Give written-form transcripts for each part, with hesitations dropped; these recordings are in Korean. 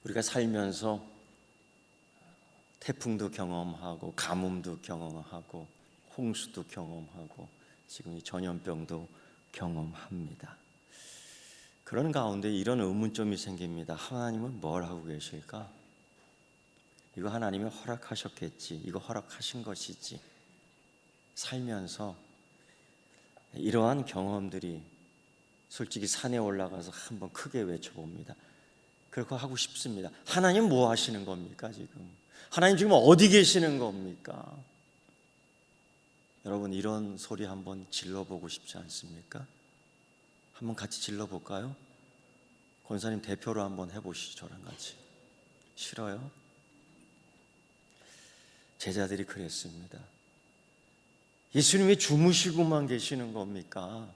우리가 살면서 태풍도 경험하고 가뭄도 경험하고 홍수도 경험하고 지금 이 전염병도 경험합니다. 그런 가운데 이런 의문점이 생깁니다. 하나님은 뭘 하고 계실까? 이거 하나님이 허락하셨겠지. 이거 허락하신 것이지. 살면서 이러한 경험들이 솔직히 산에 올라가서 한번 크게 외쳐봅니다. 그렇게 하고 싶습니다. 하나님 뭐 하시는 겁니까 지금? 하나님 지금 어디 계시는 겁니까? 여러분 이런 소리 한번 질러보고 싶지 않습니까? 한번 같이 질러볼까요? 권사님 대표로 한번 해보시죠. 저랑 같이. 싫어요? 제자들이 그랬습니다. 예수님이 주무시고만 계시는 겁니까?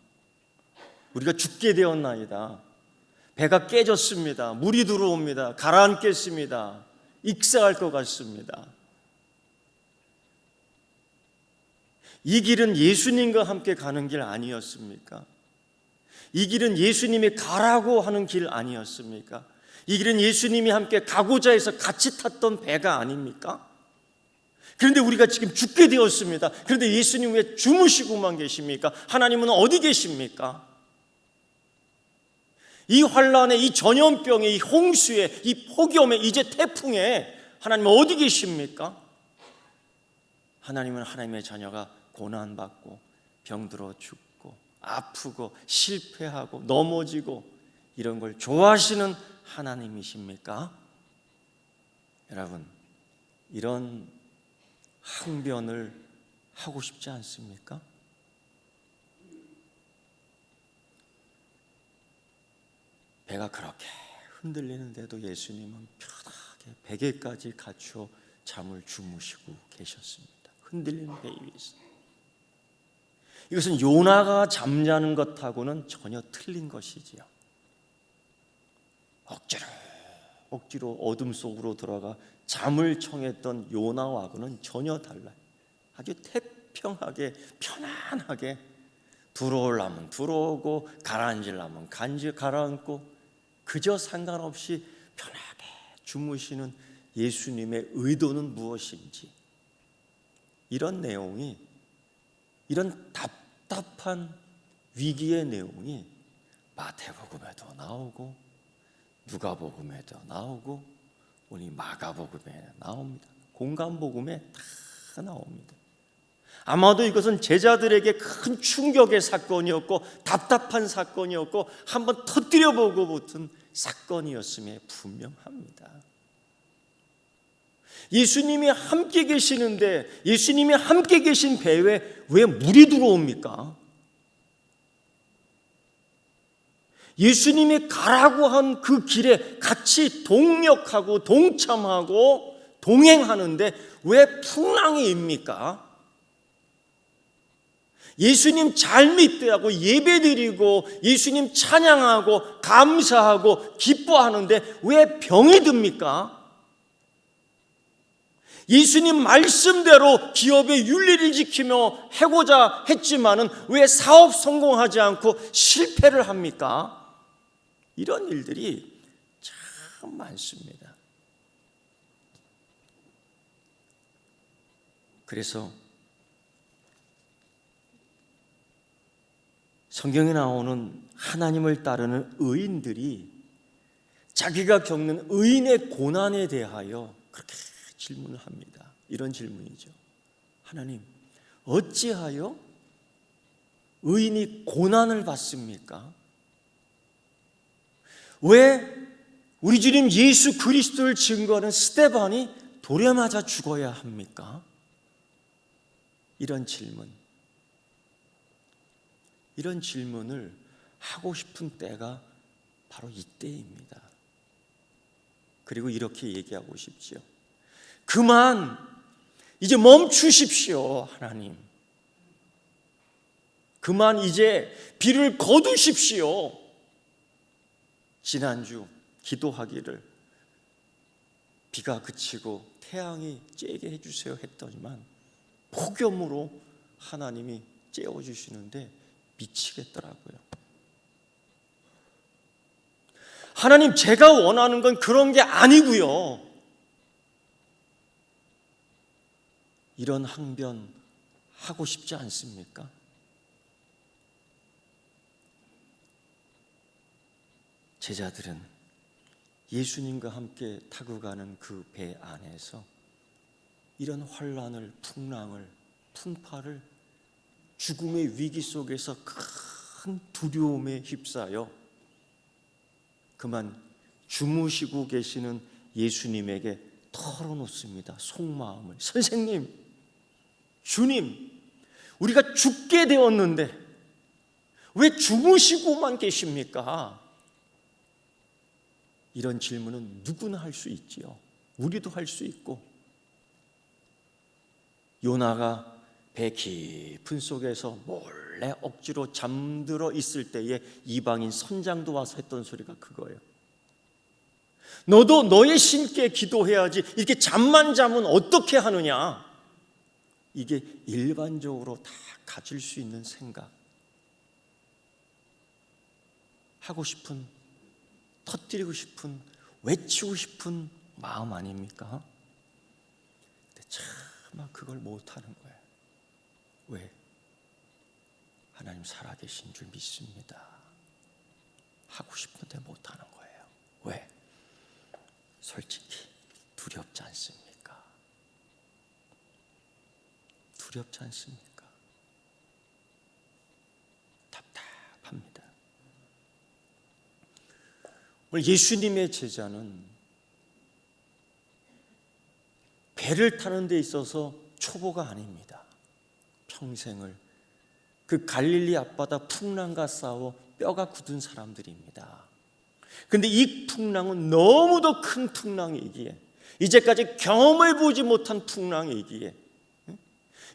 우리가 죽게 되었나이다. 배가 깨졌습니다. 물이 들어옵니다. 가라앉겠습니다. 익사할 것 같습니다. 이 길은 예수님과 함께 가는 길 아니었습니까? 이 길은 예수님이 가라고 하는 길 아니었습니까? 이 길은 예수님이 함께 가고자 해서 같이 탔던 배가 아닙니까? 그런데 우리가 지금 죽게 되었습니다. 그런데 예수님 왜 주무시고만 계십니까? 하나님은 어디 계십니까? 이 환란에, 이 전염병에, 이 홍수에, 이 폭염에, 이제 태풍에 하나님은 어디 계십니까? 하나님은 하나님의 자녀가 고난받고 병들어 죽고 아프고 실패하고 넘어지고 이런 걸 좋아하시는 하나님이십니까? 여러분, 이런 항변을 하고 싶지 않습니까? 배가 그렇게 흔들리는데도 예수님은 편하게 베개까지 갖추어 잠을 주무시고 계셨습니다. 흔들리는 배 위에서. 이것은 요나가 잠자는 것하고는 전혀 틀린 것이지요. 억지로 어둠 속으로 들어가 잠을 청했던 요나와는 전혀 달라요. 아주 태평하게 편안하게 들어오려면 들어오고 가라앉으려면 가라앉고 그저 상관없이 편하게 주무시는 예수님의 의도는 무엇인지, 이런 내용이, 이런 답답한 위기의 내용이 마태복음에도 나오고 누가복음에도 나오고 오늘 마가복음에 나옵니다. 공간복음에 다 나옵니다. 아마도 이것은 제자들에게 큰 충격의 사건이었고 답답한 사건이었고 한번 터뜨려보고 붙은 사건이었음에 분명합니다. 예수님이 함께 계시는데 예수님이 함께 계신 배에 왜 물이 들어옵니까? 예수님이 가라고 한 그 길에 같이 동력하고 동참하고 동행하는데 왜 풍랑이 입니까? 예수님 잘 믿되하고 예배드리고 예수님 찬양하고 감사하고 기뻐하는데 왜 병이 듭니까? 예수님 말씀대로 기업의 윤리를 지키며 해고자 했지만은 왜 사업 성공하지 않고 실패를 합니까? 이런 일들이 참 많습니다. 그래서 성경에 나오는 하나님을 따르는 의인들이 자기가 겪는 의인의 고난에 대하여 그렇게 질문을 합니다. 이런 질문이죠. 하나님, 어찌하여 의인이 고난을 받습니까? 왜 우리 주님 예수 그리스도를 증거하는 스데반이 돌에 맞아 죽어야 합니까? 이런 질문을 하고 싶은 때가 바로 이때입니다. 그리고 이렇게 얘기하고 싶지요. 그만 이제 멈추십시오, 하나님. 그만 이제 비를 거두십시오. 지난주 기도하기를 비가 그치고 태양이 쬐게 해주세요 했더니만 폭염으로 하나님이 쬐어주시는데 미치겠더라고요. 하나님, 제가 원하는 건 그런 게 아니고요. 이런 항변 하고 싶지 않습니까? 제자들은 예수님과 함께 타고 가는 그 배 안에서 이런 환란을, 풍랑을, 풍파를, 죽음의 위기 속에서 큰 두려움에 휩싸여 그만 주무시고 계시는 예수님에게 털어놓습니다. 속마음을. 선생님, 주님, 우리가 죽게 되었는데 왜 주무시고만 계십니까? 이런 질문은 누구나 할 수 있지요. 우리도 할 수 있고, 요나가 배 깊은 속에서 몰래 억지로 잠들어 있을 때에 이방인 선장도 와서 했던 소리가 그거예요. 너도 너의 신께 기도해야지 이렇게 잠만 자면 어떻게 하느냐. 이게 일반적으로 다 가질 수 있는 생각, 하고 싶은, 터뜨리고 싶은, 외치고 싶은 마음 아닙니까? 근데 차마 그걸 못하는 거예요. 왜? 하나님 살아계신 줄 믿습니다. 하고 싶은데 못하는 거예요. 왜? 솔직히 두렵지 않습니까? 두렵지 않습니까? 답답합니다. 오늘 예수님의 제자는 배를 타는 데 있어서 초보가 아닙니다. 평생을 그 갈릴리 앞바다 풍랑과 싸워 뼈가 굳은 사람들입니다. 그런데 이 풍랑은 너무도 큰 풍랑이기에, 이제까지 경험해 보지 못한 풍랑이기에,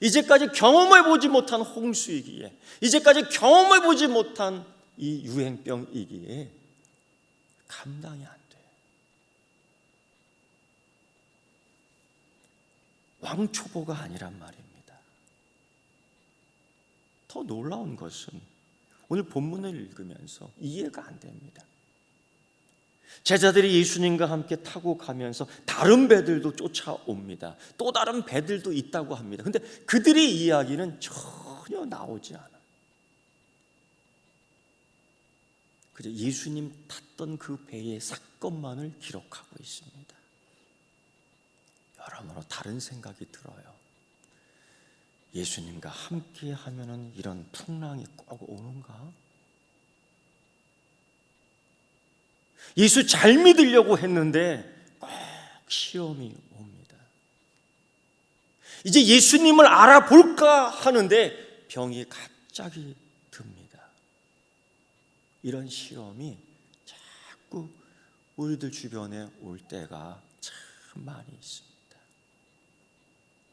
이제까지 경험해 보지 못한 홍수이기에, 이제까지 경험해 보지 못한 이 유행병이기에 감당이 안 돼요. 왕초보가 아니란 말입니다. 더 놀라운 것은 오늘 본문을 읽으면서 이해가 안 됩니다. 제자들이 예수님과 함께 타고 가면서 다른 배들도 쫓아옵니다. 또 다른 배들도 있다고 합니다. 그런데 그들의 이야기는 전혀 나오지 않아요. 그저 예수님 탔던 그 배의 사건만을 기록하고 있습니다. 여러모로 다른 생각이 들어요. 예수님과 함께 하면은 이런 풍랑이 꼭 오는가? 예수 잘 믿으려고 했는데 꼭 시험이 옵니다. 이제 예수님을 알아볼까 하는데 병이 갑자기 듭니다. 이런 시험이 자꾸 우리들 주변에 올 때가 참 많이 있습니다.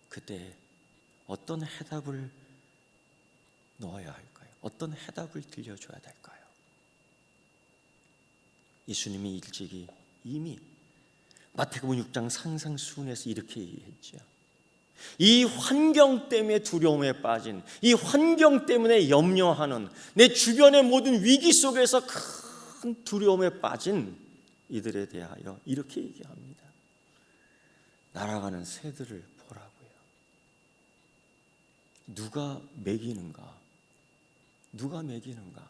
그때 어떤 해답을 넣어야 할까요? 어떤 해답을 들려줘야 될까요? 예수님이 일찍이 이미 마태복음 6장 산상수훈에서 이렇게 얘기했죠. 이 환경 때문에 두려움에 빠진, 이 환경 때문에 염려하는, 내 주변의 모든 위기 속에서 큰 두려움에 빠진 이들에 대하여 이렇게 얘기합니다. 날아가는 새들을 보라고요. 누가 먹이는가? 누가 먹이는가?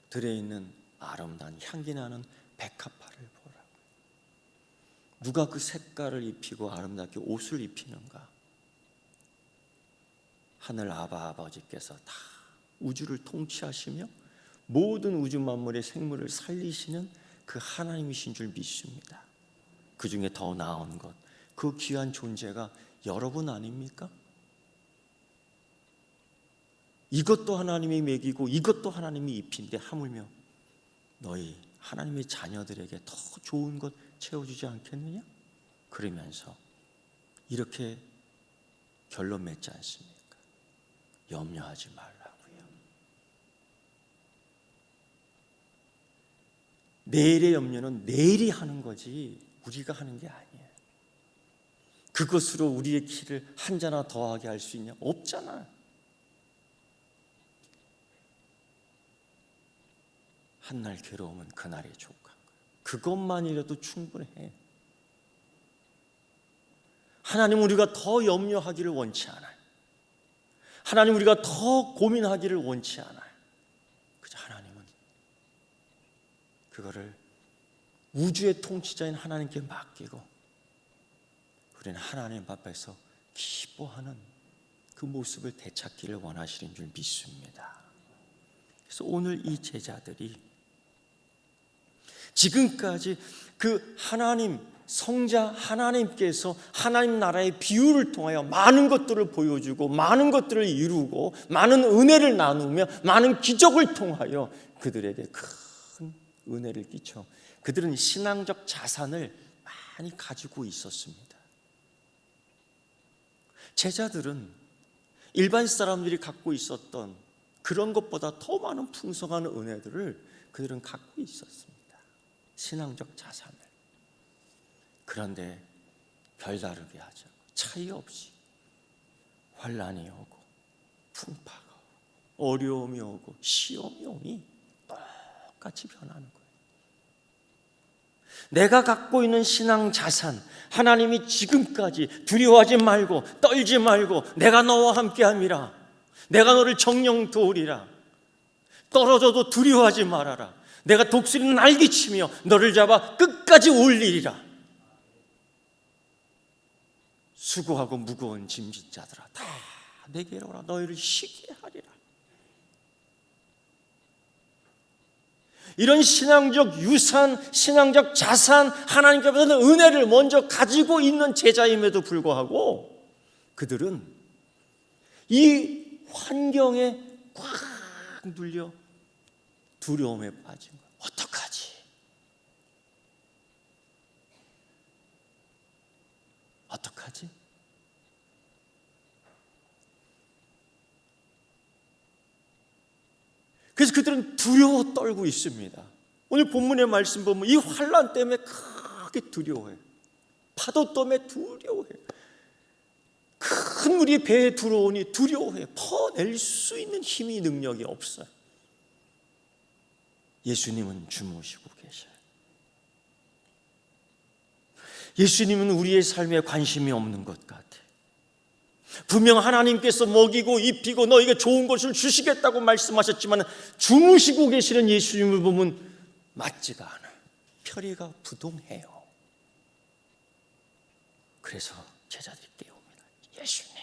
들에 있는 아름다운 향기 나는 백합화를 보라고요. 누가 그 색깔을 입히고 아름답게 옷을 입히는가? 하늘 아버지께서 다 우주를 통치하시며 모든 우주 만물의 생물을 살리시는 그 하나님이신 줄 믿습니다. 그 중에 더 나은 것, 그 귀한 존재가 여러분 아닙니까? 이것도 하나님이 먹이고 이것도 하나님이 입힌데 하물며 너희 하나님의 자녀들에게 더 좋은 것 채워주지 않겠느냐? 그러면서 이렇게 결론 맺지 않습니까? 염려하지 말라고요. 내일의 염려는 내일이 하는 거지 우리가 하는 게 아니에요. 그것으로 우리의 키를 한 자나 더하게 할 수 있냐? 없잖아. 한날 괴로움은 그날의 족한 거예요. 그것만이라도 충분해. 하나님, 우리가 더 염려하기를 원치 않아요. 하나님, 우리가 더 고민하기를 원치 않아요. 그저 하나님은 그거를 우주의 통치자인 하나님께 맡기고 우리는 하나님 앞에서 기뻐하는 그 모습을 되찾기를 원하시는 줄 믿습니다. 그래서 오늘 이 제자들이 지금까지 그 하나님, 성자 하나님께서 하나님 나라의 비유를 통하여 많은 것들을 보여주고 많은 것들을 이루고 많은 은혜를 나누며 많은 기적을 통하여 그들에게 큰 은혜를 끼쳐 그들은 신앙적 자산을 많이 가지고 있었습니다. 제자들은 일반 사람들이 갖고 있었던 그런 것보다 더 많은 풍성한 은혜들을 그들은 갖고 있었습니다. 신앙적 자산을. 그런데 별다르게 하죠. 차이 없이 환난이 오고 풍파가 오고 어려움이 오고 시험이 오니 똑같이 변하는 거예요. 내가 갖고 있는 신앙 자산, 하나님이 지금까지 두려워하지 말고 떨지 말고 내가 너와 함께함이라, 내가 너를 정령 도우리라, 떨어져도 두려워하지 말아라, 내가 독수리는 날개치며 너를 잡아 끝까지 올리리라. 수고하고 무거운 짐진 자들아 다 내게로 오라, 너희를 쉬게 하리라. 이런 신앙적 유산, 신앙적 자산, 하나님께서는 은혜를 먼저 가지고 있는 제자임에도 불구하고 그들은 이 환경에 꽉 눌려 두려움에 빠진 거예요. 어떡하지? 어떡하지? 그래서 그들은 두려워 떨고 있습니다. 오늘 본문의 말씀 보면 이 환난 때문에 크게 두려워해요. 파도 때문에 두려워해요. 큰 물이 배에 들어오니 두려워해요. 퍼낼 수 있는 힘이, 능력이 없어요. 예수님은 주무시고 계셔요. 예수님은 우리의 삶에 관심이 없는 것 같아요. 분명 하나님께서 먹이고 입히고 너에게 좋은 것을 주시겠다고 말씀하셨지만 주무시고 계시는 예수님을 보면 맞지가 않아요. 표리가 부동해요. 그래서 제자들이 깨웁니다. 예수님,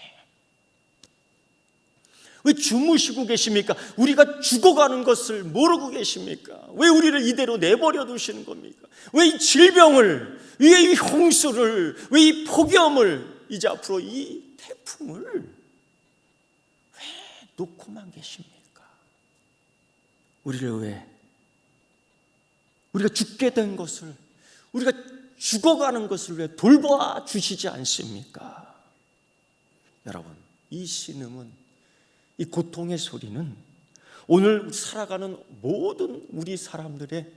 왜 주무시고 계십니까? 우리가 죽어가는 것을 모르고 계십니까? 왜 우리를 이대로 내버려 두시는 겁니까? 왜 이 질병을, 왜 이 홍수를, 왜 이 폭염을, 이제 앞으로 이 태풍을 왜 놓고만 계십니까? 우리를 왜, 우리가 죽게 된 것을, 우리가 죽어가는 것을 왜 돌봐 주시지 않습니까? 여러분, 이 신음은, 이 고통의 소리는 오늘 살아가는 모든 우리 사람들의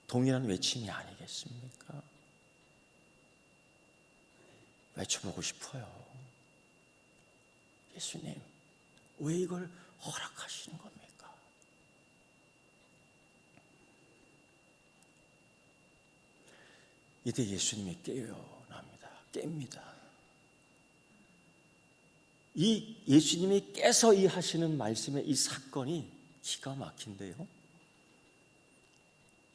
동일한 외침이 아니겠습니까? 외쳐보고 싶어요. 예수님, 왜 이걸 허락하시는 겁니까? 이때 예수님이 깨어납니다. 깹니다. 이 예수님이 깨서 이 하시는 말씀의 이 사건이 기가 막힌데요.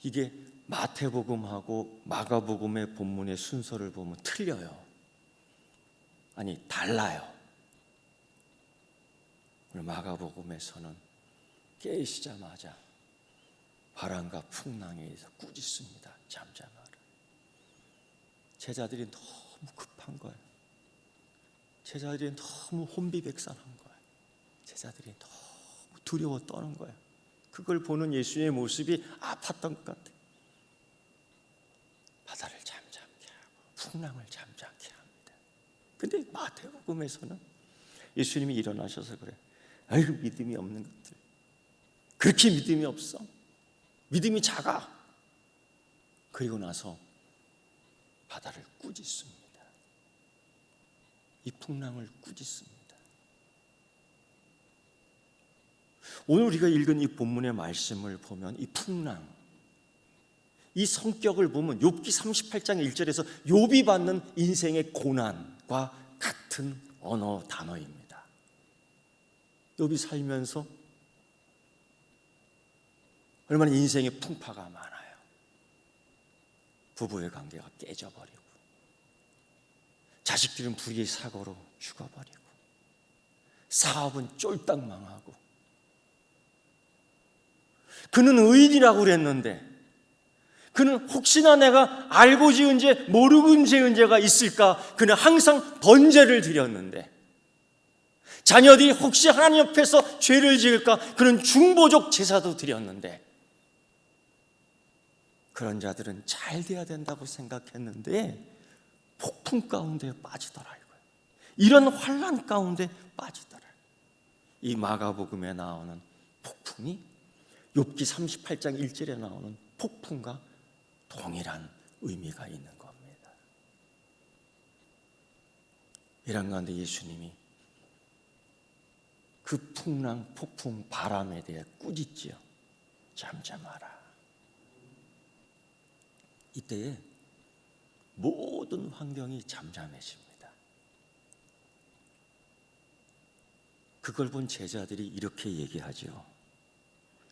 이게 마태복음하고 마가복음의 본문의 순서를 보면 틀려요. 아니, 달라요. 오늘 마가복음에서는 깨시자마자 바람과 풍랑에 의해서 꾸짖습니다. 잠잠하라. 제자들이 너무 급한 거예요. 제자들이 너무 혼비백산한 거예요. 제자들이 너무 두려워 떠는 거예요. 그걸 보는 예수님의 모습이 아팠던 것 같아요. 바다를 잠잠케 하고 풍랑을 잠잠케 합니다. 근데 마태복음에서는 예수님이 일어나셔서 그래. 아이고, 믿음이 없는 것들. 그렇게 믿음이 없어? 믿음이 작아. 그리고 나서 바다를 꾸짖습니다. 이 풍랑을 꾸짖습니다. 오늘 우리가 읽은 이 본문의 말씀을 보면 이 풍랑, 이 성격을 보면 욥기 38장 1절에서 욥이 받는 인생의 고난과 같은 언어 단어입니다. 욥이 살면서 얼마나 인생의 풍파가 많아요. 부부의 관계가 깨져버리고, 자식들은 불의의 사고로 죽어버리고, 사업은 쫄딱 망하고. 그는 의인이라고 그랬는데, 그는 혹시나 내가 알고 지은 죄, 모르고 지은 죄가 있을까? 그는 항상 번제를 드렸는데, 자녀들이 혹시 하나님 옆에서 죄를 지을까? 그는 중보적 제사도 드렸는데, 그런 자들은 잘 돼야 된다고 생각했는데 폭풍 가운데 빠지더라고요. 이런 환난 가운데 빠지더라고요. 이 마가복음에 나오는 폭풍이 욥기 38장 1절에 나오는 폭풍과 동일한 의미가 있는 겁니다. 이런 가운데 예수님이 그 풍랑, 폭풍, 바람에 대해 꾸짖지요. 잠잠하라. 이때에 모든 환경이 잠잠해집니다. 그걸 본 제자들이 이렇게 얘기하죠.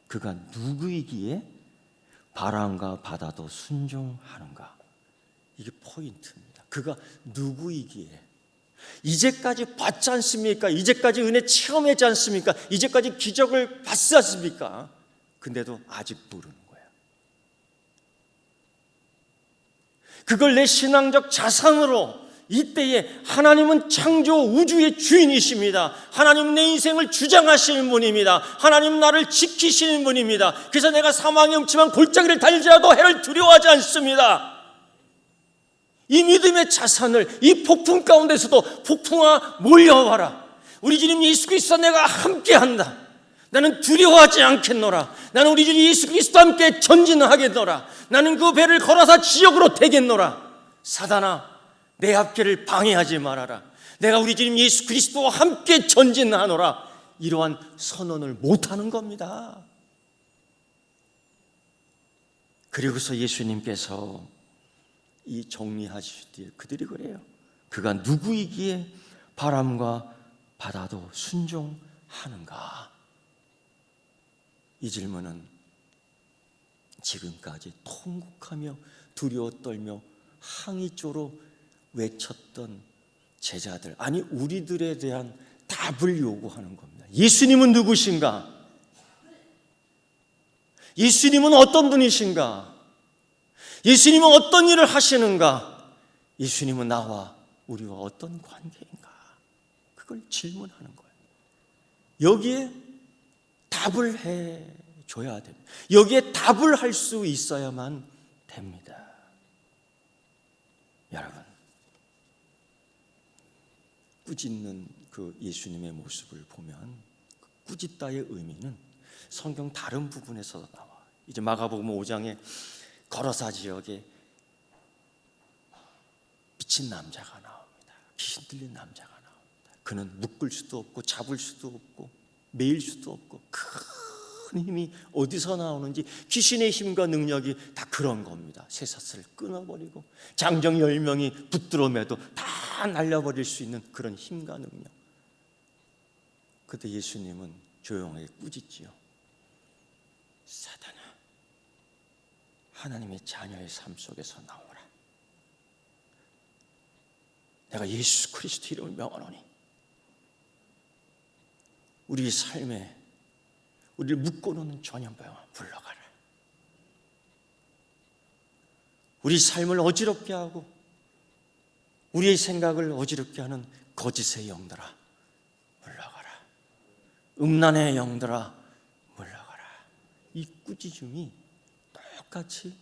그가 누구이기에 바람과 바다도 순종하는가? 이게 포인트입니다. 그가 누구이기에? 이제까지 봤지 않습니까? 이제까지 은혜 체험했지 않습니까? 이제까지 기적을 봤지 않습니까? 근데도 아직 모르는 거예요. 그걸 내 신앙적 자산으로, 이때에 하나님은 창조 우주의 주인이십니다. 하나님은 내 인생을 주장하시는 분입니다. 하나님은 나를 지키시는 분입니다. 그래서 내가 사망의 음침한 골짜기를 달리지라도 해를 두려워하지 않습니다. 이 믿음의 자산을 이 폭풍 가운데서도 폭풍아 몰려와라. 우리 주님 예수 그리스도 내가 함께한다. 나는 두려워하지 않겠노라. 나는 우리 주님 예수 그리스도와 함께 전진하겠노라. 나는 그 배를 걸어서 지역으로 되겠노라. 사단아, 내 앞길을 방해하지 말아라. 내가 우리 주님 예수 그리스도와 함께 전진하노라. 이러한 선언을 못하는 겁니다. 그리고서 예수님께서 이 정리하실 때 그들이 그래요. 그가 누구이기에 바람과 바다도 순종하는가? 이 질문은 지금까지 통곡하며 두려워 떨며 항의조로 외쳤던 제자들, 아니 우리들에 대한 답을 요구하는 겁니다. 예수님은 누구신가? 예수님은 어떤 분이신가? 예수님은 어떤 일을 하시는가? 예수님은 나와 우리와 어떤 관계인가? 그걸 질문하는 거예요. 여기에 답을 해줘야 됩니다. 여기에 답을 할 수 있어야만 됩니다. 여러분, 꾸짖는 그 예수님의 모습을 보면 꾸짖다의 의미는 성경 다른 부분에서도 나와. 이제 마가복음 5장에 거라사 지역에 미친 남자가 나옵니다. 귀신 들린 남자가 나옵니다. 그는 묶을 수도 없고 잡을 수도 없고 매일 수도 없고 큰 힘이 어디서 나오는지, 귀신의 힘과 능력이 다 그런 겁니다. 쇠사슬을 끊어버리고 장정 10명이 붙들어 매도 다 날려버릴 수 있는 그런 힘과 능력. 그때 예수님은 조용하게 꾸짖지요. 사단아, 하나님의 자녀의 삶 속에서 나오라. 내가 예수 그리스도 이름을 명하노니 우리 삶에 우리를 묶어놓는 전염병을 물러가라. 우리 삶을 어지럽게 하고 우리의 생각을 어지럽게 하는 거짓의 영들아 물러가라. 음란의 영들아 물러가라. 이 꾸짖음이 똑같이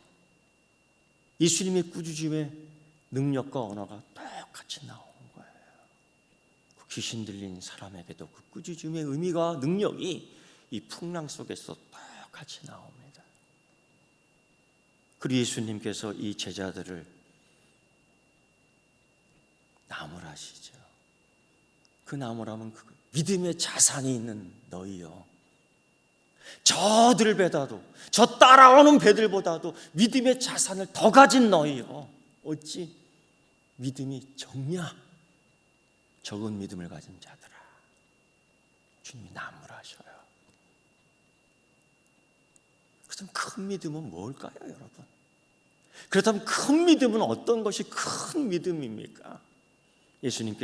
예수님의 꾸짖음의 능력과 언어가 똑같이 나오는 거예요. 그 귀신 들린 사람에게도 그 꾸짖음의 의미와 능력이 이 풍랑 속에서 똑같이 나옵니다. 그리고 예수님께서 이 제자들을 나무라시죠. 그 나무라면 그 믿음의 자산이 있는 너희요, 저들보다도, 저 따라오는 배들보다도 믿음의 자산을 더 가진 너희여, 어찌 믿음이 적냐? 적은 믿음을 가진 자들아. 주님이 나무라셔요. 그렇다면 큰 믿음은 뭘까요, 여러분? 그렇다면 큰 믿음은 어떤 것이 큰 믿음입니까? 예수님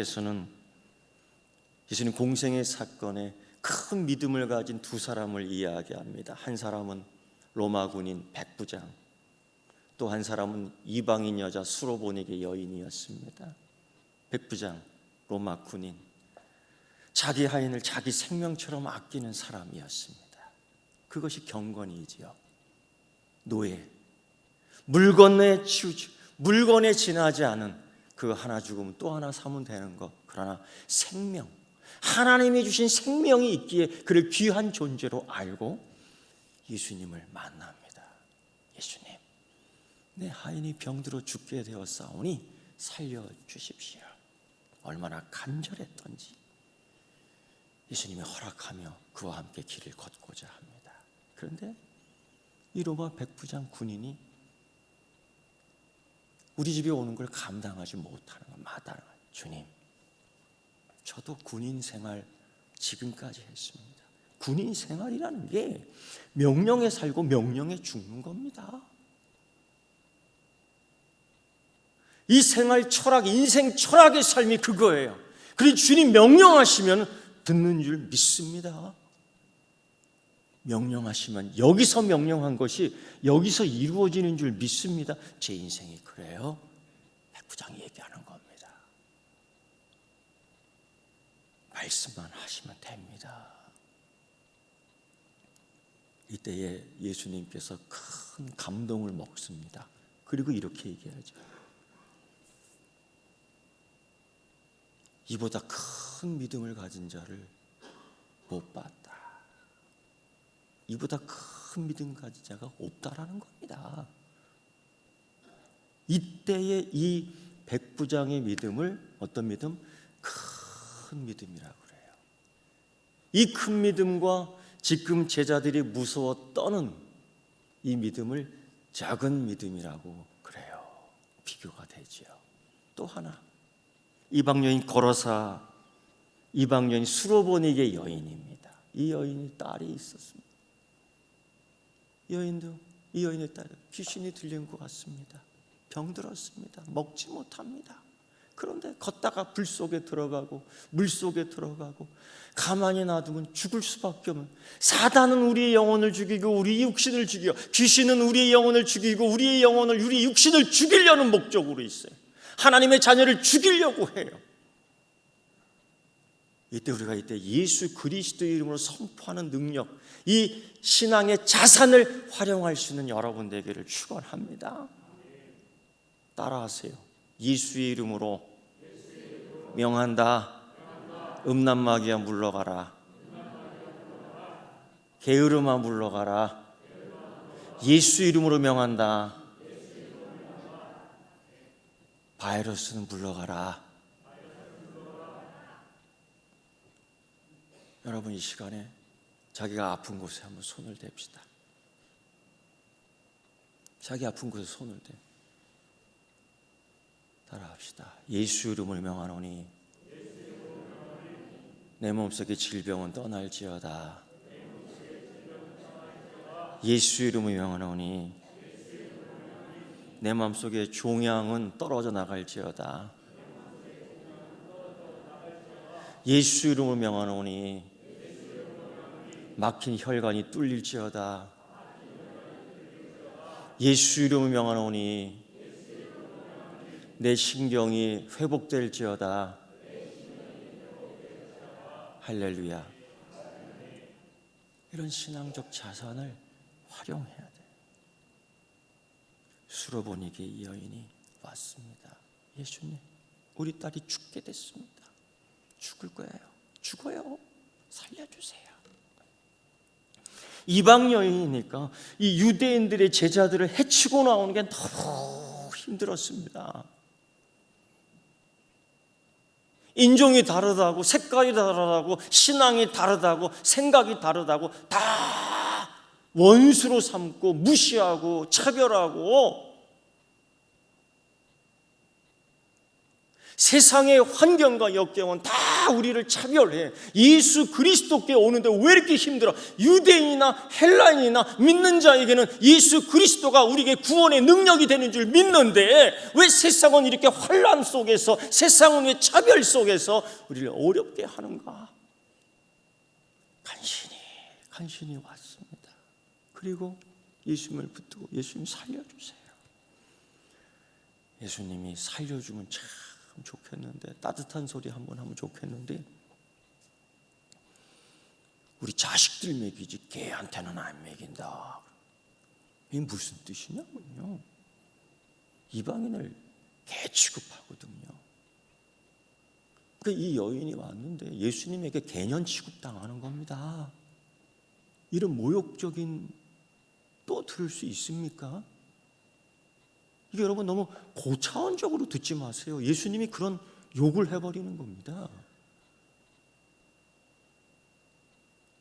공생의 사건에 큰 믿음을 가진 두 사람을 이야기합니다. 한 사람은 로마 군인 백부장, 또 한 사람은 이방인 여자 수로보니게 여인이었습니다. 백부장, 로마 군인, 자기 하인을 자기 생명처럼 아끼는 사람이었습니다. 그것이 경건이지요. 노예, 물건에 지나지 않은 그 하나 죽으면 또 하나 사면 되는 것. 그러나 생명, 하나님이 주신 생명이 있기에 그를 귀한 존재로 알고 예수님을 만납니다. 예수님, 내 하인이 병들어 죽게 되었사오니 살려주십시오. 얼마나 간절했던지 예수님이 허락하며 그와 함께 길을 걷고자 합니다. 그런데 이 로마 백부장 군인이 우리 집에 오는 걸 감당하지 못하는 것, 마다하는 것. 주님, 저도 군인 생활 지금까지 했습니다. 군인 생활이라는 게 명령에 살고 명령에 죽는 겁니다. 이 생활 철학, 인생 철학의 삶이 그거예요. 그리고 주님 명령하시면 듣는 줄 믿습니다. 명령하시면 여기서 명령한 것이 여기서 이루어지는 줄 믿습니다. 제 인생이 그래요. 백부장이 얘기하는 겁니다. 말씀만 하시면 됩니다. 이때에 예수님께서 큰 감동을 먹습니다. 그리고 이렇게 얘기하죠. 이보다 큰 믿음을 가진 자를 못 봤다. 이보다 큰 믿음 가진 자가 없다라는 겁니다. 이때의 이 백부장의 믿음을 어떤 믿음? 큰 믿음이라고 그래요. 이 큰 믿음과 지금 제자들이 무서워 떠는 이 믿음을 작은 믿음이라고 그래요. 비교가 되지요. 또 하나, 이방 여인 거러사, 이방 여인 수로보니게 여인입니다. 이 여인이 딸이 있었습니다. 이 여인의 딸은 귀신이 들린 것 같습니다. 병들었습니다. 먹지 못합니다. 그런데 걷다가 불 속에 들어가고 물 속에 들어가고 가만히 놔두면 죽을 수밖에 없는, 사단은 우리의 영혼을 죽이고 우리의 육신을 죽이고 귀신은 우리의 영혼을 죽이고 우리의 육신을 죽이려는 목적으로 있어요. 하나님의 자녀를 죽이려고 해요. 우리가 예수 그리스도의 이름으로 선포하는 능력, 이 신앙의 자산을 활용할 수 있는 여러분 되기를 축원합니다. 따라하세요. 예수의 이름으로 명한다. 음란마귀야 물러가라. 게으름아 물러가라. 예수 이름으로 명한다. 바이러스는 물러가라. 여러분, 이 시간에 자기가 아픈 곳에 한번 손을 댑시다. 자기 아픈 곳에 손을 대. 따라합시다. 예수 이름을 명하노니 내 몸속의 질병은 떠날지어다. 예수 이름을 명하노니 내 마음속의 종양은 떨어져 나갈지어다. 예수 이름을 명하노니 막힌 혈관이 뚫릴지어다. 예수 이름을 명하노니 내 신경이 회복될지어다. 할렐루야. 이런 신앙적 자산을 활용해야 돼. 수로보니게 이 여인이 왔습니다. 예수님, 우리 딸이 죽게 됐습니다. 죽을 거예요. 죽어요. 살려주세요. 이방 여인이니까 이 유대인들의 제자들을 해치고 나오는 게 너무 힘들었습니다. 인종이 다르다고, 색깔이 다르다고, 신앙이 다르다고, 생각이 다르다고 다 원수로 삼고 무시하고 차별하고 세상의 환경과 역경은 다 우리를 차별해. 예수 그리스도께 오는데 왜 이렇게 힘들어? 유대인이나 헬라인이나 믿는 자에게는 예수 그리스도가 우리에게 구원의 능력이 되는 줄 믿는데 왜 세상은 이렇게 환난 속에서, 세상은 왜 차별 속에서 우리를 어렵게 하는가? 간신히 왔습니다. 그리고 예수님을 붙들고 예수님 살려주세요. 예수님이 살려주면 참 좋겠는데, 따뜻한 소리 한번 하면 좋겠는데, 우리 자식들 먹이지 개한테는 안 먹인다. 이게 무슨 뜻이냐면요, 이방인을 개 취급하거든요. 그러니까 이 여인이 왔는데 예수님에게 개년 취급당하는 겁니다. 이런 모욕적인 또 들을 수 있습니까? 이게 여러분 너무 고차원적으로 듣지 마세요. 예수님이 그런 욕을 해버리는 겁니다.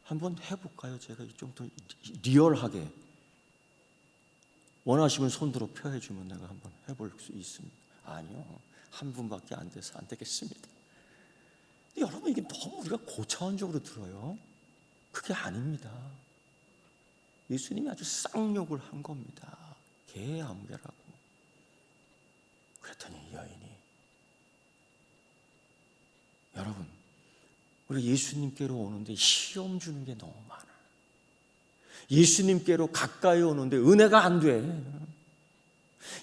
한번 해볼까요? 제가 좀 더 리얼하게 원하시면 손들어 펴해주면 내가 한번 해볼 수 있습니다. 아니요, 한 분밖에 안 돼서 안 되겠습니다. 근데 여러분 이게 너무 우리가 고차원적으로 들어요. 그게 아닙니다. 예수님이 아주 쌍욕을 한 겁니다. 개아무개라고. 그랬더니 여인이, 여러분 우리 예수님께로 오는데 시험 주는 게 너무 많아. 예수님께로 가까이 오는데 은혜가 안 돼.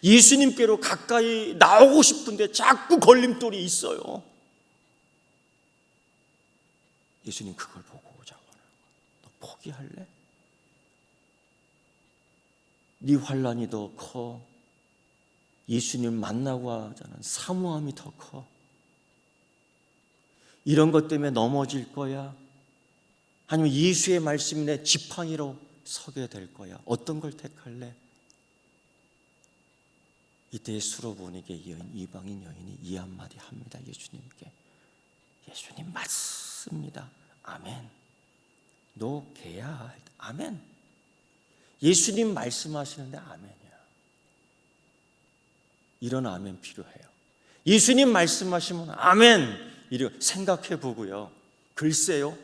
예수님께로 가까이 나오고 싶은데 자꾸 걸림돌이 있어요. 예수님 그걸 보고 오자고 하는 거야. 너 포기할래? 네 환난이 더 커? 예수님 만나고 하자는 사모함이 더 커? 이런 것 때문에 넘어질 거야? 아니면 예수의 말씀이 내 지팡이로 서게 될 거야? 어떤 걸 택할래? 이때 수로보니게 이방인 여인이 이 한마디 합니다. 예수님께. 예수님 맞습니다. 아멘. 너 개야. 아멘. 예수님 말씀하시는데 아멘이야. 이런 아멘 필요해요. 예수님 말씀하시면 아멘. 이렇게 생각해 보고요. 글쎄요,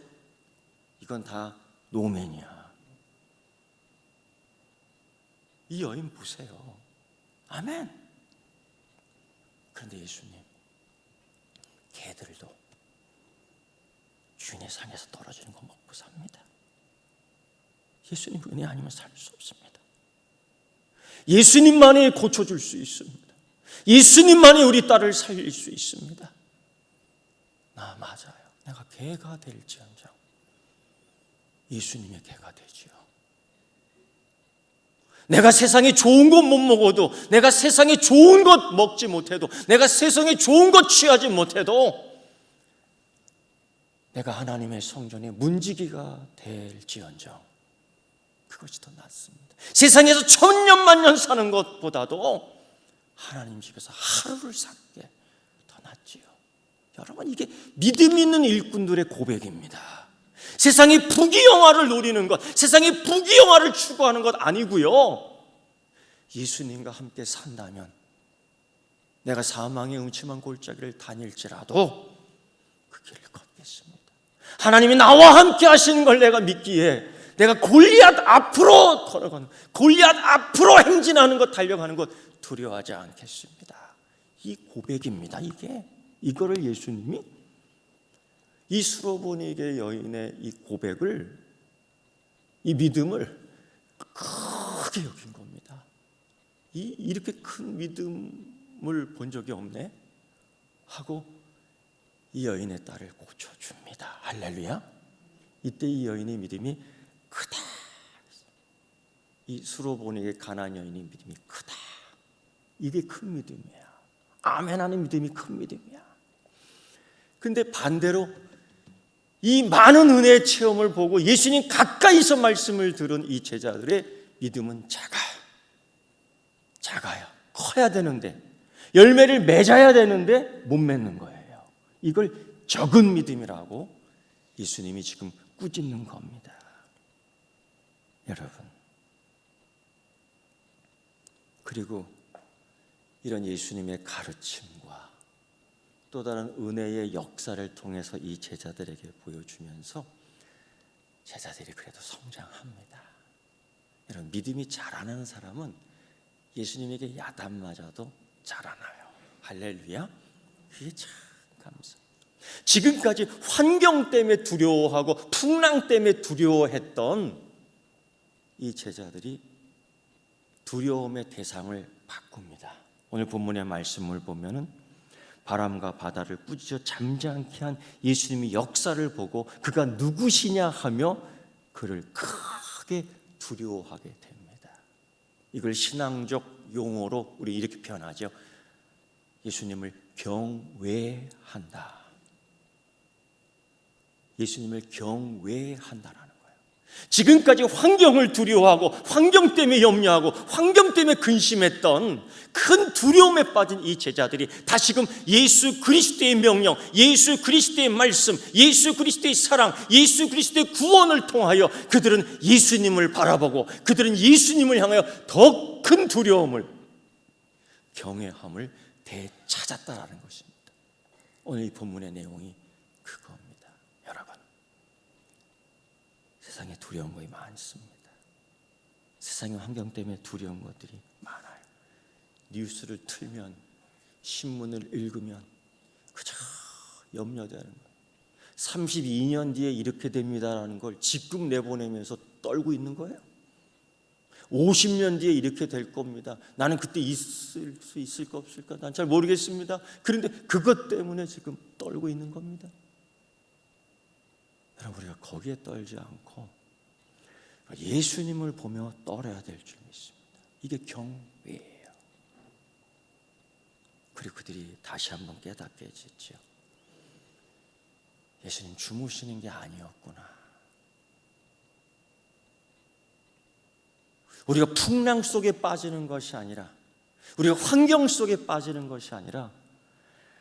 이건 다 노멘이야. 이 여인 보세요. 아멘. 그런데 예수님, 개들도 주인의 상에서 떨어지는 거 먹고 삽니다. 예수님 은혜 아니면 살 수 없습니다. 예수님만이 고쳐줄 수 있습니다. 예수님만이 우리 딸을 살릴 수 있습니다. 맞아요. 내가 개가 될지언정 예수님의 개가 되지요. 내가 세상에 좋은 것 못 먹어도, 내가 세상에 좋은 것 먹지 못해도, 내가 세상에 좋은 것 취하지 못해도 내가 하나님의 성전의 문지기가 될지언정 그것이 더 낫습니다. 세상에서 1000년 만년 사는 것보다도 하나님 집에서 하루를 사는 게 더 낫지요. 여러분 이게 믿음 있는 일꾼들의 고백입니다. 세상의 부귀영화를 노리는 것, 세상의 부귀영화를 추구하는 것 아니고요. 예수님과 함께 산다면 내가 사망의 음침한 골짜기를 다닐지라도 그 길을 걷겠습니다. 하나님이 나와 함께 하시는 걸 내가 믿기에 내가 골리앗 앞으로 걸어가는, 골리앗 앞으로 행진하는 것, 달려가는 것 두려워하지 않겠습니다. 이 고백입니다. 이거를 예수님이 이 수로보니게 여인의 이 고백을, 이 믿음을 크게 여긴 겁니다. 이렇게 큰 믿음을 본 적이 없네 하고 이 여인의 딸을 고쳐줍니다. 할렐루야. 이때 이 여인의 믿음이 크다. 이 수로보니게 가나안 여인의 믿음이 크다. 이게 큰 믿음이야. 아멘하는 믿음이 큰 믿음이야. 근데 반대로 이 많은 은혜의 체험을 보고 예수님 가까이서 말씀을 들은 이 제자들의 믿음은 작아요. 커야 되는데, 열매를 맺어야 되는데 못 맺는 거예요. 이걸 적은 믿음이라고 예수님이 지금 꾸짖는 겁니다. 여러분, 그리고 이런 예수님의 가르침과 또 다른 은혜의 역사를 통해서 이 제자들에게 보여주면서 제자들이 그래도 성장합니다. 이런 믿음이 자라나는 사람은 예수님에게 야단 맞아도 자라나요. 할렐루야. 그게 참 감사. 지금까지 환경 때문에 두려워하고 풍랑 때문에 두려워했던 이 제자들이 두려움의 대상을 바꿉니다. 오늘 본문의 말씀을 보면은 바람과 바다를 꾸짖어 잠잠케 한 예수님의 역사를 보고 그가 누구시냐 하며 그를 크게 두려워하게 됩니다. 이걸 신앙적 용어로 우리 이렇게 표현하죠. 예수님을 경외한다. 예수님을 경외한다라는 거예요. 지금까지 환경을 두려워하고 환경 때문에 염려하고 환경 때문에 근심했던 큰 두려움에 빠진 이 제자들이 다시금 예수 그리스도의 명령, 예수 그리스도의 말씀, 예수 그리스도의 사랑, 예수 그리스도의 구원을 통하여 그들은 예수님을 바라보고 그들은 예수님을 향하여 더 큰 두려움을, 경외함을 되찾았다라는 것입니다. 오늘 이 본문의 내용이 그겁니다. 여러분, 세상에 두려운 것이 많습니다. 세상의 환경 때문에 두려운 것들이 많아요. 뉴스를 틀면, 신문을 읽으면 그저 염려되는 거예요. 32년 뒤에 이렇게 됩니다라는 걸 지금 내보내면서 떨고 있는 거예요. 50년 뒤에 이렇게 될 겁니다. 나는 그때 있을 수 있을까 없을까 난 잘 모르겠습니다. 그런데 그것 때문에 지금 떨고 있는 겁니다. 여러분, 우리가 거기에 떨지 않고 예수님을 보며 떨어야 될 줄 믿습니다. 이게 경외예요. 그리고 그들이 다시 한번 깨닫게 됐죠. 예수님 주무시는 게 아니었구나. 우리가 풍랑 속에 빠지는 것이 아니라, 우리가 환경 속에 빠지는 것이 아니라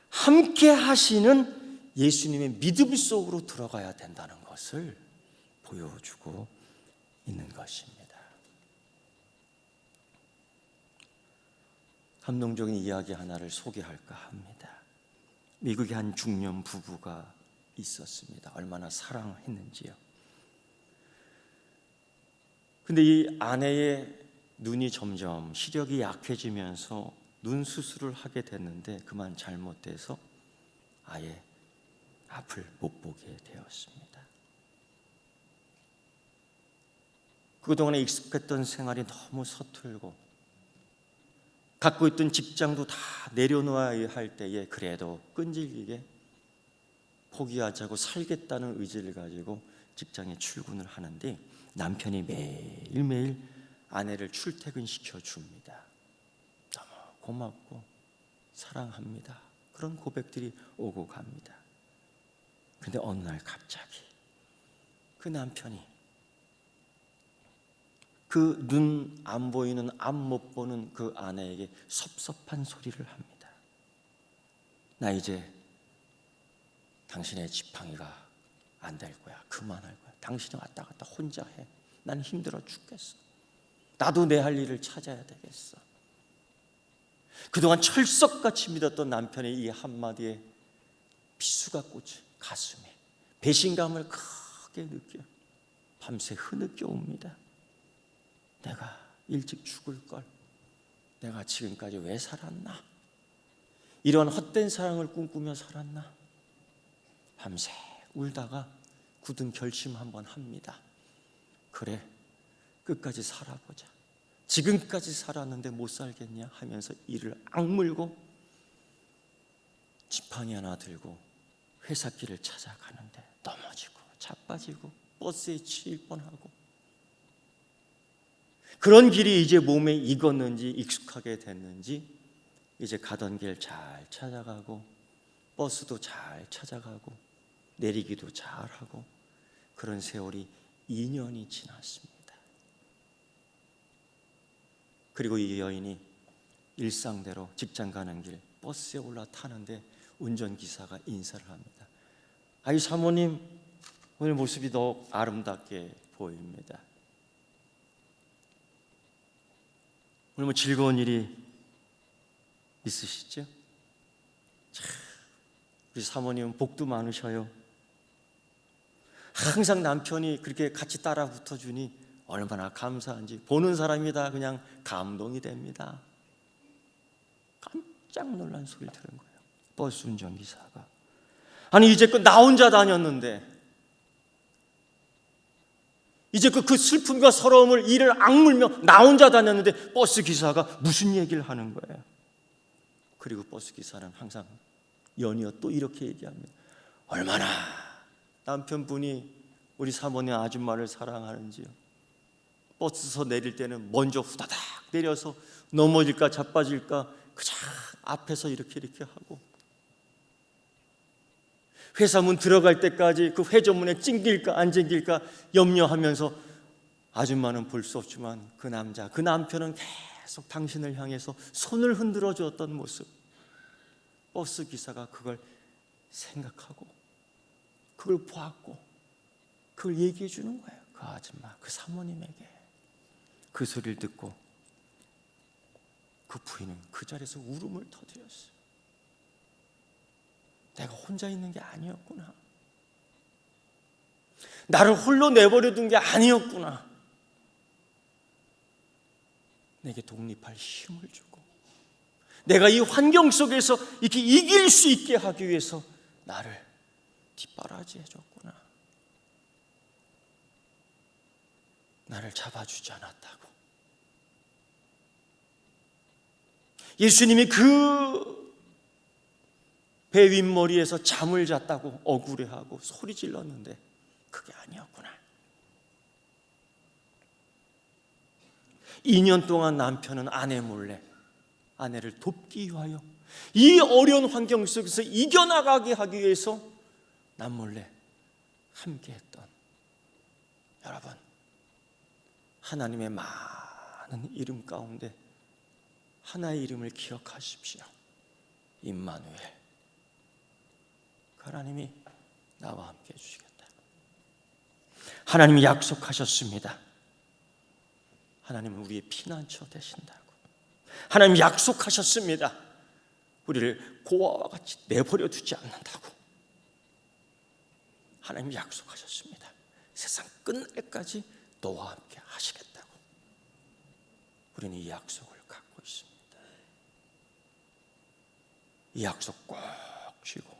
함께 하시는 예수님의 믿음 속으로 들어가야 된다는 것을 보여주고 있는 것입니다. 감동적인 이야기 하나를 소개할까 합니다. 미국의 한 중년 부부가 있었습니다. 얼마나 사랑했는지요. 근데 이 아내의 눈이 점점 시력이 약해지면서 눈 수술을 하게 됐는데 그만 잘못돼서 아예 앞을 못 보게 되었습니다. 그동안에 익숙했던 생활이 너무 서툴고 갖고 있던 직장도 다 내려놓아야 할 때에 그래도 끈질기게 포기하자고 살겠다는 의지를 가지고 직장에 출근을 하는데 남편이 매일매일 아내를 출퇴근시켜 줍니다. 너무 고맙고 사랑합니다. 그런 고백들이 오고 갑니다. 그런데 어느 날 갑자기 그 남편이 그 눈 안 보이는, 앞 못 보는 그 아내에게 섭섭한 소리를 합니다. 나 이제 당신의 지팡이가 안 될 거야. 그만할 거야. 당신이 왔다 갔다 혼자 해. 난 힘들어 죽겠어. 나도 내 할 일을 찾아야 되겠어. 그동안 철석같이 믿었던 남편의 이 한마디에 비수가 꽂혀 가슴에 배신감을 크게 느껴 밤새 흐느껴 옵니다. 내가 일찍 죽을 걸. 내가 지금까지 왜 살았나? 이런 헛된 사랑을 꿈꾸며 살았나? 밤새 울다가 굳은 결심 한번 합니다. 그래, 끝까지 살아보자. 지금까지 살았는데 못 살겠냐 하면서 이를 악물고 지팡이 하나 들고 회사길을 찾아가는데 넘어지고 자빠지고 버스에 치일 뻔하고 그런 길이 이제 몸에 익었는지 익숙하게 됐는지 이제 가던 길 잘 찾아가고 버스도 잘 찾아가고 내리기도 잘하고 그런 세월이 2년이 지났습니다. 그리고 이 여인이 일상대로 직장 가는 길 버스에 올라타는데 운전기사가 인사를 합니다. 아이 사모님, 오늘 모습이 더 아름답게 보입니다. 오늘 뭐 즐거운 일이 있으시죠? 참, 우리 사모님은 복도 많으셔요. 항상 남편이 그렇게 같이 따라 붙어주니 얼마나 감사한지 보는 사람이 다 그냥 감동이 됩니다. 깜짝 놀란 소리를 들은 거예요. 버스 운전기사가. 아니 이제껏 나 혼자 다녔는데, 이제껏 그 슬픔과 서러움을 이를 악물며 나 혼자 다녔는데 버스 기사가 무슨 얘기를 하는 거예요. 그리고 버스 기사는 항상 연이어 또 이렇게 얘기합니다. 얼마나 남편분이 우리 사모님 아줌마를 사랑하는지요. 버스에서 내릴 때는 먼저 후다닥 내려서 넘어질까 자빠질까 그저 앞에서 이렇게 하고, 회사 문 들어갈 때까지 그 회전문에 찡길까 안 찡길까 염려하면서 아줌마는 볼 수 없지만 그 남자, 그 남편은 계속 당신을 향해서 손을 흔들어 주었던 모습, 버스 기사가 그걸 생각하고 그걸 보았고 그걸 얘기해 주는 거예요. 그 아줌마, 그 사모님에게. 그 소리를 듣고 그 부인은 그 자리에서 울음을 터뜨렸어요. 내가 혼자 있는 게 아니었구나. 나를 홀로 내버려 둔 게 아니었구나. 내게 독립할 힘을 주고 내가 이 환경 속에서 이렇게 이길 수 있게 하기 위해서 나를 뒷바라지 해줬구나. 나를 잡아주지 않았다고. 예수님이 그 배 윗머리에서 잠을 잤다고 억울해하고 소리 질렀는데 그게 아니었구나. 2년 동안 남편은 아내 몰래 아내를 돕기 위하여 이 어려운 환경 속에서 이겨나가게 하기 위해서 남몰래 함께했던, 여러분, 하나님의 많은 이름 가운데 하나의 이름을 기억하십시오. 임마누엘. 하나님이 나와 함께 해주시겠다. 하나님이 약속하셨습니다. 하나님은 우리의 피난처 되신다고. 하나님 약속하셨습니다. 우리를 고아와 같이 내버려 두지 않는다고. 하나님 약속하셨습니다. 세상 끝날까지 너와 함께 하시겠다고. 우리는 이 약속을 갖고 있습니다. 이 약속 꼭 쥐고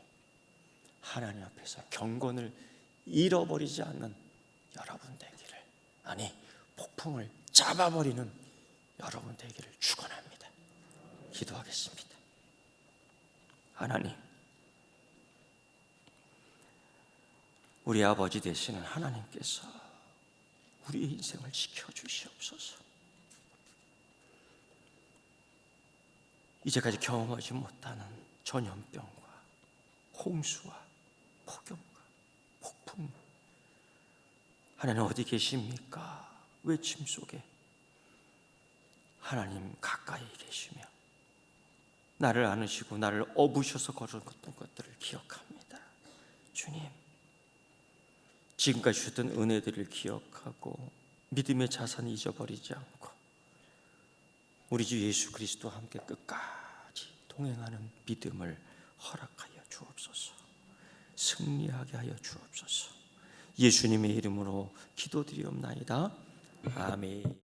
하나님 앞에서 경건을 잃어버리지 않는 여러분 되기를, 아니 폭풍을 잡아버리는 여러분 되기를 축원합니다. 기도하겠습니다. 하나님, 우리 아버지 되시는 하나님께서 우리의 인생을 지켜주시옵소서. 이제까지 경험하지 못하는 전염병과 홍수와 폭염과 폭풍, 하나님 어디 계십니까? 외침 속에 하나님 가까이 계시며 나를 안으시고 나를 업으셔서 걸었던 것들을 기억합니다. 주님, 지금까지 주셨던 은혜들을 기억하고 믿음의 자산 잊어버리지 않고 우리 주 예수 그리스도와 함께 끝까지 동행하는 믿음을 허락하여 주옵소서. 승리하게 하여 주옵소서. 예수님의 이름으로 기도드리옵나이다. 아멘.